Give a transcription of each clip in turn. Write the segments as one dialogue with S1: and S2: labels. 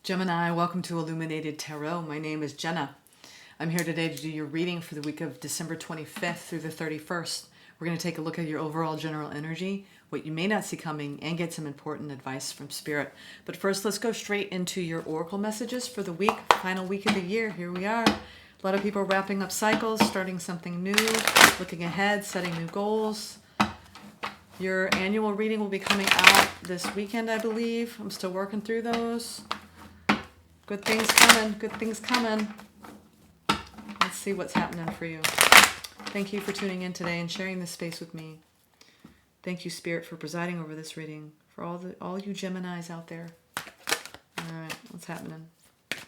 S1: Gemini, welcome to Illuminated Tarot. My name is Jenna. I'm here today to do your reading for the week of December 25th through the 31st. We're going to take a look at your overall general energy, what you may not see coming, and get some important advice from Spirit. But first, let's go straight into your oracle messages for the week, final week of the year. Here we are. A lot of people wrapping up cycles, starting something new, looking ahead, setting new goals. Your annual reading will be coming out this weekend, I believe. I'm still working through those. Good things coming. Good things coming. Let's see what's happening for you. Thank you for tuning in today and sharing this space with me. Thank you, Spirit, for presiding over this reading. For all you Geminis out there. All right, what's happening? This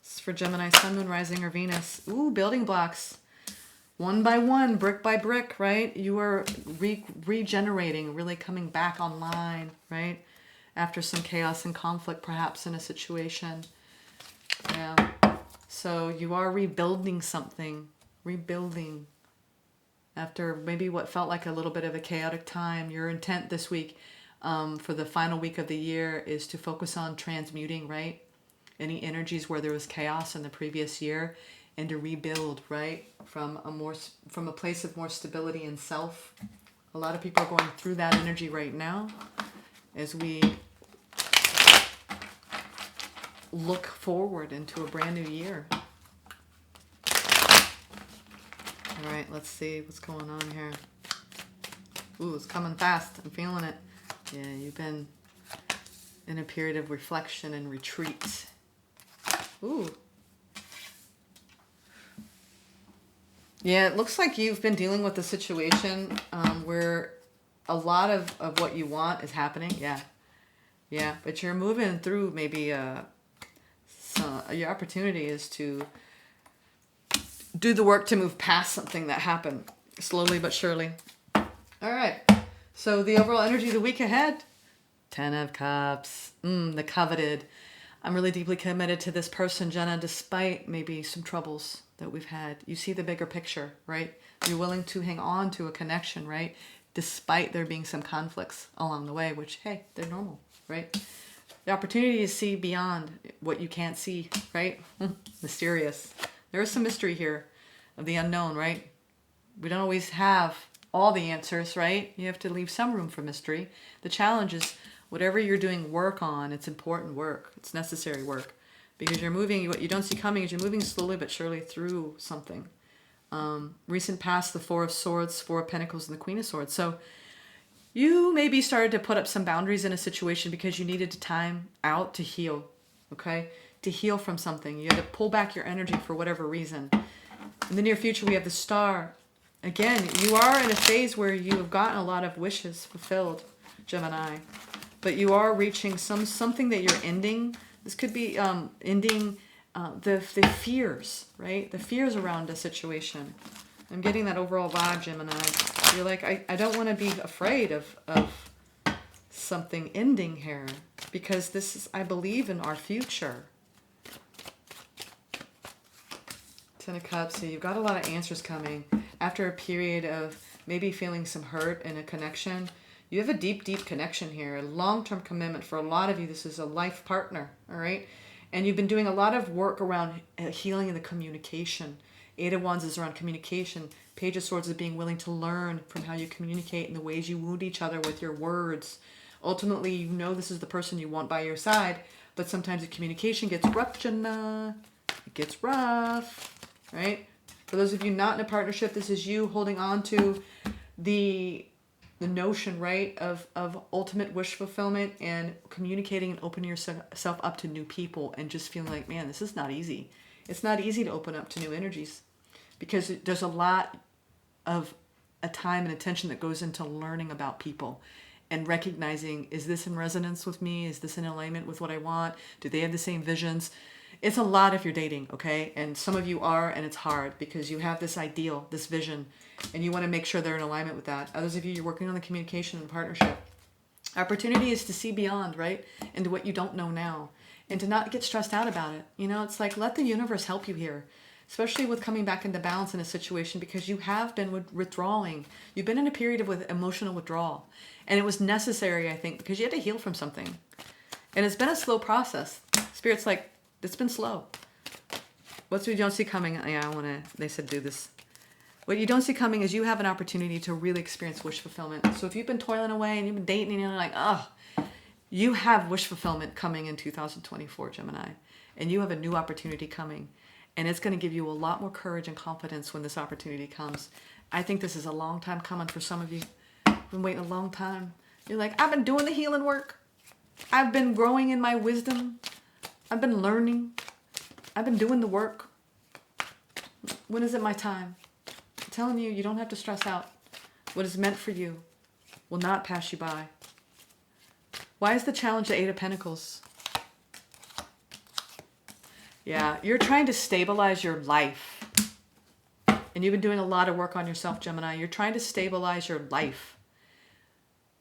S1: is for Gemini Sun, Moon, Rising, or Venus. Ooh, building blocks. One by one, brick by brick, right? You are regenerating, really coming back online, right? After some chaos and conflict, perhaps in a situation. Yeah. So you are rebuilding something. Rebuilding. After maybe what felt like a little bit of a chaotic time. Your intent this week for the final week of the year is to focus on transmuting, right? Any energies where there was chaos in the previous year, and to rebuild, right? From a place of more stability in self. A lot of people are going through that energy right now as we look forward into a brand new year. All right, let's see what's going on here. Ooh, it's coming fast. I'm feeling it. Yeah, you've been in a period of reflection and retreat. Ooh. Yeah, it looks like you've been dealing with a situation where a lot of what you want is happening. Yeah. Yeah, but you're moving through maybe your opportunity is to do the work to move past something that happened slowly but surely. All right. So the overall energy of the week ahead. 10 of Cups. The coveted. I'm really deeply committed to this person, Jenna, despite maybe some troubles that we've had. You see the bigger picture, right? You're willing to hang on to a connection, right? Despite there being some conflicts along the way, which, hey, they're normal, right? The opportunity to see beyond what you can't see, right? Mysterious. There is some mystery here of the unknown, right? We don't always have all the answers, right? You have to leave some room for mystery. The challenge is whatever you're doing work on, it's important work. It's necessary work. Because you're moving, what you don't see coming is you're moving slowly but surely through something. Recent past, the Four of Swords, Four of Pentacles, and the Queen of Swords. So you maybe started to put up some boundaries in a situation because you needed time out to heal, okay? To heal from something. You had to pull back your energy for whatever reason. In the near future, we have the Star. Again, you are in a phase where you have gotten a lot of wishes fulfilled, Gemini. But you are reaching something that you're ending. This could be ending the fears, right? The fears around a situation. I'm getting that overall vibe, Gemini. You're like, I don't want to be afraid of something ending here because this is, I believe in our future. 10 of Cups, so you've got a lot of answers coming. After a period of maybe feeling some hurt in a connection, you have a deep, deep connection here. A long-term commitment for a lot of you. This is a life partner, all right? And you've been doing a lot of work around healing and the communication. Eight of Wands is around communication. Page of Swords is being willing to learn from how you communicate and the ways you wound each other with your words. Ultimately, you know this is the person you want by your side, but sometimes the communication gets rough, Jenna. It gets rough, right? For those of you not in a partnership, this is you holding on to the notion, right, of ultimate wish fulfillment and communicating and opening yourself up to new people and just feeling like, man, this is not easy. It's not easy to open up to new energies because there's a lot of a time and attention that goes into learning about people and recognizing, is this in resonance with me? Is this in alignment with what I want? Do they have the same visions? It's a lot if you're dating, okay? And some of you are, and it's hard because you have this ideal, this vision, and you want to make sure they're in alignment with that. Others of you, you're working on the communication and partnership. Opportunity is to see beyond, right? Into what you don't know now. And to not get stressed out about it. You know, it's like, let the universe help you here. Especially with coming back into balance in a situation because you have been withdrawing. You've been in a period of emotional withdrawal. And it was necessary, I think, because you had to heal from something. And it's been a slow process. Spirit's like, it's been slow. What you don't see coming, yeah, they said do this. What you don't see coming is you have an opportunity to really experience wish fulfillment. So if you've been toiling away and you've been dating and you're like, oh, you have wish fulfillment coming in 2024, Gemini. And you have a new opportunity coming. And it's going to give you a lot more courage and confidence when this opportunity comes. I think this is a long time coming for some of you. You've been waiting a long time. You're like, I've been doing the healing work. I've been growing in my wisdom. I've been learning. I've been doing the work. When is it my time? I'm telling you, you don't have to stress out. What is meant for you will not pass you by. Why is the challenge the Eight of Pentacles? Yeah, you're trying to stabilize your life. And you've been doing a lot of work on yourself, Gemini. You're trying to stabilize your life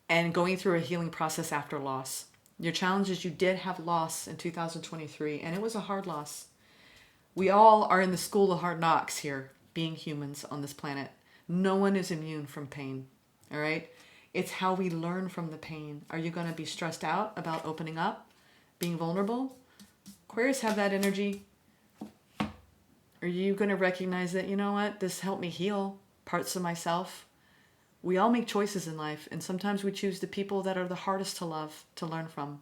S1: and going through a healing process after loss. Your challenge is you did have loss in 2023, and it was a hard loss. We all are in the school of hard knocks here, being humans on this planet. No one is immune from pain, all right? It's how we learn from the pain. Are you going to be stressed out about opening up, being vulnerable? Aquarius have that energy. Are you going to recognize that, you know what, this helped me heal parts of myself? We all make choices in life, and sometimes we choose the people that are the hardest to love, to learn from.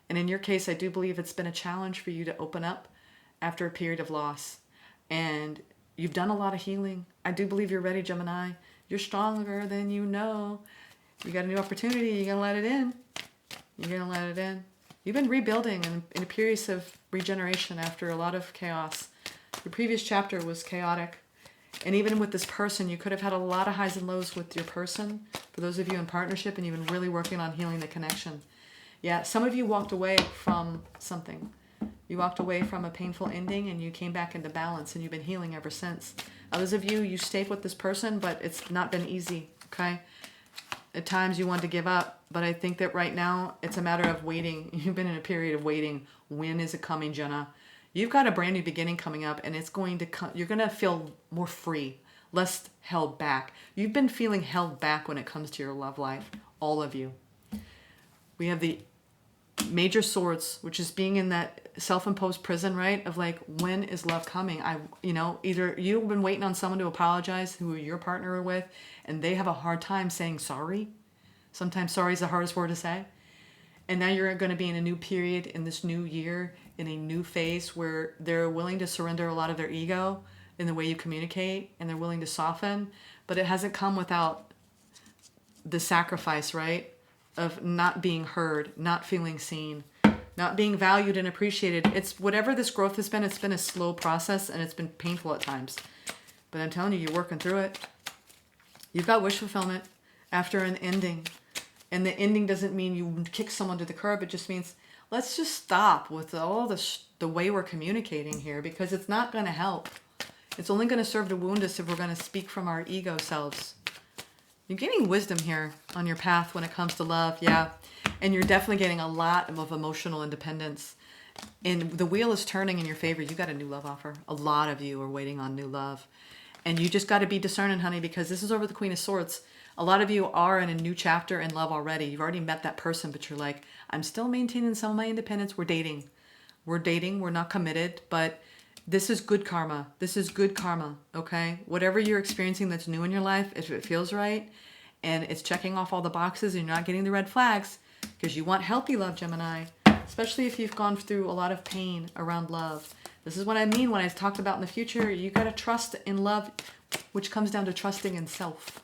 S1: And in your case, I do believe it's been a challenge for you to open up after a period of loss. And you've done a lot of healing. I do believe you're ready, Gemini. You're stronger than you know. You got a new opportunity. You're going to let it in. You're going to let it in. You've been rebuilding in a period of regeneration after a lot of chaos. The previous chapter was chaotic. And even with this person, you could have had a lot of highs and lows with your person. For those of you in partnership, and you've been really working on healing the connection. Yeah, some of you walked away from something. You walked away from a painful ending and you came back into balance, and you've been healing ever since. Others of you, you stayed with this person, but it's not been easy, okay? At times you want to give up, but I think that right now it's a matter of waiting. You've been in a period of waiting. When is it coming, Jenna? You've got a brand new beginning coming up, and it's going to come. You're going to feel more free, less held back. You've been feeling held back when it comes to your love life, all of you. We have the Major Swords, which is being in that self-imposed prison, right? Of like, when is love coming? Either you've been waiting on someone to apologize who your partner are with, and they have a hard time saying sorry. Sometimes sorry is the hardest word to say. And now you're going to be in a new period in this new year, in a new phase where they're willing to surrender a lot of their ego in the way you communicate, and they're willing to soften, but it hasn't come without the sacrifice, right? Of not being heard, not feeling seen, not being valued and appreciated. It's whatever this growth has been, it's been a slow process, and it's been painful at times. But I'm telling you, you're working through it. You've got wish fulfillment after an ending. And the ending doesn't mean you kick someone to the curb. It just means, let's just stop with all the way we're communicating here, because it's not going to help. It's only going to serve to wound us if we're going to speak from our ego selves. You're getting wisdom here on your path when it comes to love, yeah. And you're definitely getting a lot of emotional independence. And the wheel is turning in your favor. You got a new love offer. A lot of you are waiting on new love. And you just got to be discerning, honey, because this is over the Queen of Swords. A lot of you are in a new chapter in love already. You've already met that person, but you're like, I'm still maintaining some of my independence. We're dating. We're not committed, but this is good karma. This is good karma, okay? Whatever you're experiencing that's new in your life, if it feels right, and it's checking off all the boxes and you're not getting the red flags, because you want healthy love, Gemini, especially if you've gone through a lot of pain around love. This is what I mean when I talked about in the future. You got to trust in love, which comes down to trusting in self.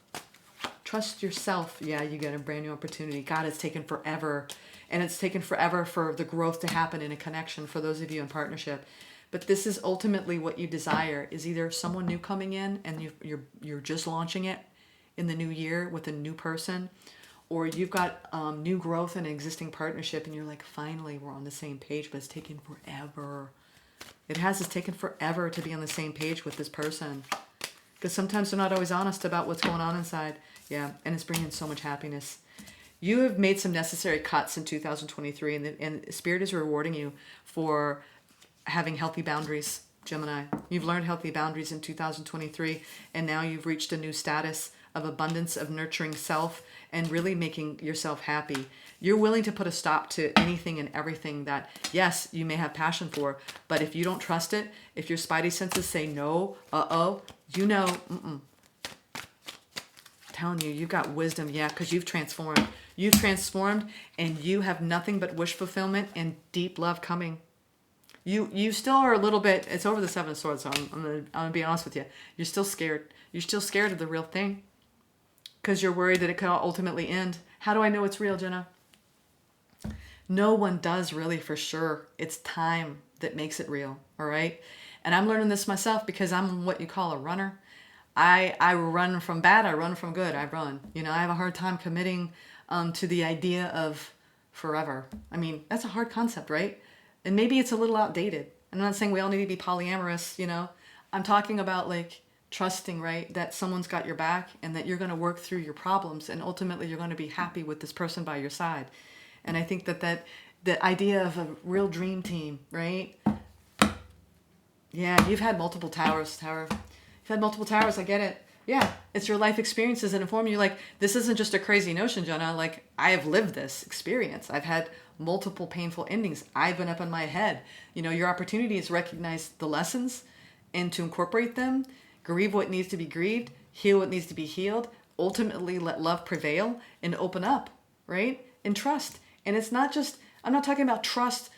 S1: Trust yourself. Yeah, you get a brand new opportunity. God, it's taken forever. And it's taken forever for the growth to happen in a connection for those of you in partnership. But this is ultimately what you desire, is either someone new coming in and you're just launching it in the new year with a new person, or you've got new growth in an existing partnership and you're like, finally, we're on the same page, but it's taken forever. It's taken forever to be on the same page with this person. Because sometimes they're not always honest about what's going on inside. Yeah, and it's bringing so much happiness. You have made some necessary cuts in 2023, and Spirit is rewarding you for having healthy boundaries, Gemini. You've learned healthy boundaries in 2023, and now you've reached a new status of abundance, of nurturing self, and really making yourself happy. You're willing to put a stop to anything and everything that, yes, you may have passion for, but if you don't trust it, if your spidey senses say no, you know, telling you, you've got wisdom, yeah, because you've transformed. You've transformed, and you have nothing but wish fulfillment and deep love coming. You still are a little bit, it's over the Seven of Swords, so I'm gonna be honest with you. You're still scared. You're still scared of the real thing because you're worried that it could ultimately end. How do I know it's real, Jenna? No one does really for sure. It's time that makes it real, all right? And I'm learning this myself because I'm what you call a runner. I run from bad, I run from good, I run. You know, I have a hard time committing to the idea of forever. I mean, that's a hard concept, right? And maybe it's a little outdated. I'm not saying we all need to be polyamorous, you know. I'm talking about like trusting, right? That someone's got your back and that you're going to work through your problems and ultimately you're going to be happy with this person by your side. And I think that the idea of a real dream team, right? Yeah, you've had multiple towers, Tower. You've had multiple towers, I get it. Yeah, it's your life experiences that inform you. Like, this isn't just a crazy notion, Jenna. Like, I have lived this experience. I've had multiple painful endings. I've been up in my head. You know, your opportunity is to recognize the lessons and to incorporate them, grieve what needs to be grieved, heal what needs to be healed, ultimately let love prevail and open up, right? And trust. And it's not just, I'm not talking about trust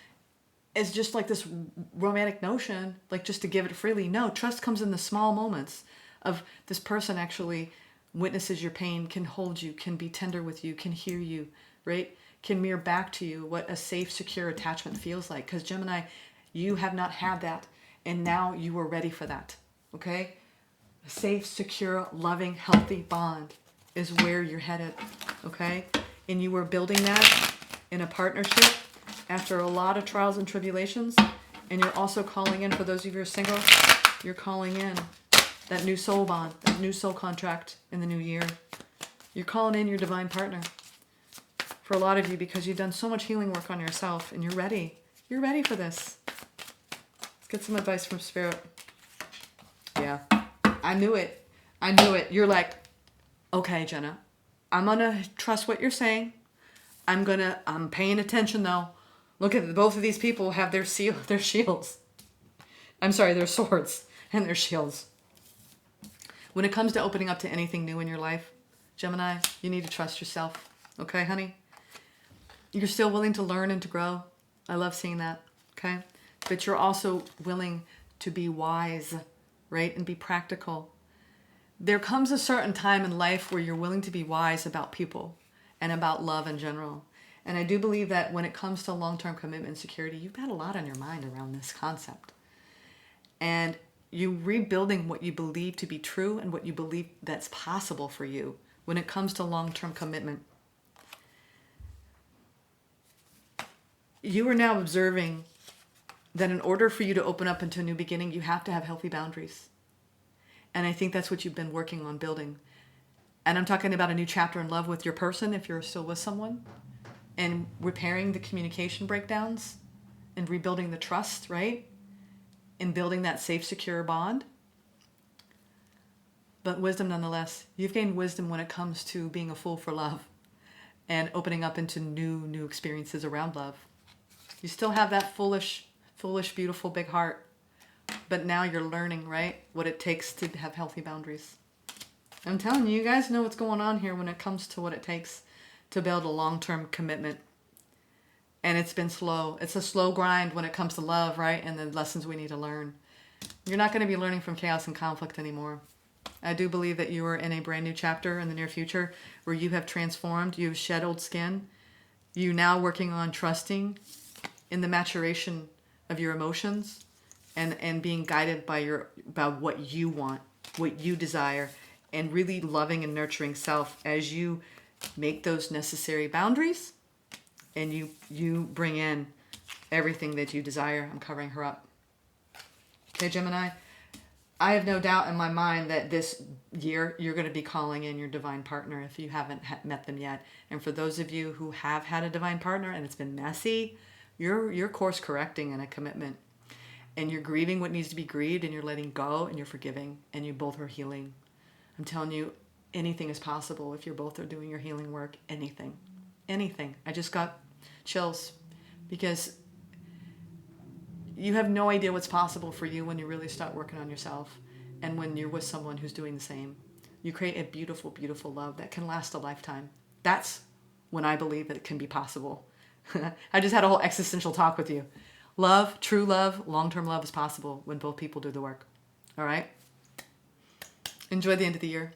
S1: as just like this romantic notion, like just to give it freely. No, trust comes in the small moments of this person actually witnesses your pain, can hold you, can be tender with you, can hear you, right? Can mirror back to you what a safe, secure attachment feels like. Because Gemini, you have not had that, and now you are ready for that, okay? A safe, secure, loving, healthy bond is where you're headed, okay? And you were building that in a partnership after a lot of trials and tribulations, and you're also calling in, for those of you who are single, you're calling in that new soul bond, that new soul contract in the new year. You're calling in your divine partner for a lot of you because you've done so much healing work on yourself and you're ready. You're ready for this. Let's get some advice from Spirit. Yeah, I knew it. I knew it. You're like, okay, Jenna, I'm going to trust what you're saying. I'm paying attention though. Look at both of these people have their shields. I'm sorry, their swords and their shields. When it comes to opening up to anything new in your life, Gemini, you need to trust yourself. Okay, honey? You're still willing to learn and to grow. I love seeing that. Okay? But you're also willing to be wise, right? And be practical. There comes a certain time in life where you're willing to be wise about people and about love in general. And I do believe that when it comes to long-term commitment and security, you've got a lot on your mind around this concept. And you rebuilding what you believe to be true and what you believe that's possible for you when it comes to long-term commitment. You are now observing that in order for you to open up into a new beginning, you have to have healthy boundaries. And I think that's what you've been working on building. And I'm talking about a new chapter in love with your person if you're still with someone, and repairing the communication breakdowns and rebuilding the trust, right? And building that safe, secure bond. But wisdom nonetheless. You've gained wisdom when it comes to being a fool for love and opening up into new experiences around love. You still have that foolish, beautiful, big heart. But now you're learning, right, what it takes to have healthy boundaries. I'm telling you, you guys know what's going on here when it comes to what it takes to build a long-term commitment. And it's been slow. It's a slow grind when it comes to love, right? And the lessons we need to learn. You're not going to be learning from chaos and conflict anymore. I do believe that you are in a brand new chapter in the near future where you have transformed, you've shed old skin. You're now working on trusting in the maturation of your emotions and being guided by what you want, what you desire, and really loving and nurturing self as you make those necessary boundaries and you bring in everything that you desire. I'm covering her up. Okay, Gemini, I have no doubt in my mind that this year you're going to be calling in your divine partner if you haven't met them yet. And for those of you who have had a divine partner and it's been messy, you're course correcting in a commitment. And you're grieving what needs to be grieved, and you're letting go, and you're forgiving, and you both are healing. I'm telling you, anything is possible if you both are doing your healing work. Anything. anything. I just got chills because you have no idea what's possible for you when you really start working on yourself and when you're with someone who's doing the same. You create a beautiful, beautiful love that can last a lifetime. That's when I believe that it can be possible. I just had a whole existential talk with you. Love, true love, long-term love is possible when both people do the work. All right? Enjoy the end of the year.